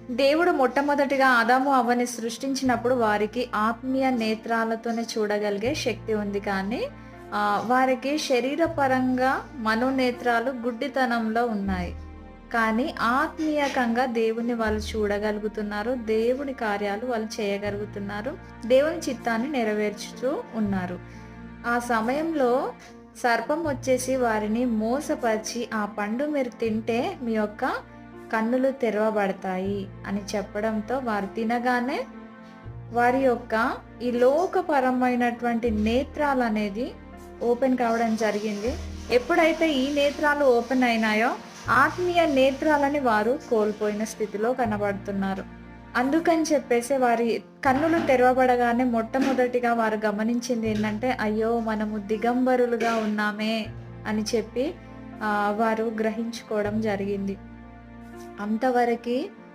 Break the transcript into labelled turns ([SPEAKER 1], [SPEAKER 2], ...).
[SPEAKER 1] దేవుడు మొట్టమొదటిగా ఆదాము అవ్వని సృష్టించినప్పుడు వారికి ఆత్మీయ నేత్రాలతోనే చూడగలిగే శక్తి ఉంది. కానీ వారికి శరీరపరంగా మనోనేత్రాలు గుడ్డితనంలో ఉన్నాయి. కానీ ఆత్మీయకంగా దేవుడిని వాళ్ళు చూడగలుగుతున్నారు. దేవుని కార్యాలు వాళ్ళు చేయగలుగుతున్నారు. దేవుని చిత్తాన్ని నెరవేర్చుతూ ఉన్నారు. ఆ సమయంలో సర్పం వచ్చేసి వారిని మోసపరిచి, "ఆ పండు మీరు తింటే మీ యొక్క కన్నులు తెరవబడతాయి" అని చెప్పడంతో వారు తినగానే వారి యొక్క ఈ లోకపరమైనటువంటి నేత్రాలనేది ఓపెన్ కావడం జరిగింది. ఎప్పుడైతే ఈ నేత్రాలు ఓపెన్ అయినాయో ఆత్మీయ నేత్రాలని వారు కోల్పోయిన స్థితిలో కనబడుతున్నారు. అందుకని చెప్పేసి వారి కన్నులు తెరవబడగానే మొట్టమొదటిగా వారు గమనించింది ఏంటంటే, అయ్యో మనము దిగంబరులుగా ఉన్నామే అని చెప్పి వారు గ్రహించుకోవడం జరిగింది. అంతవరకి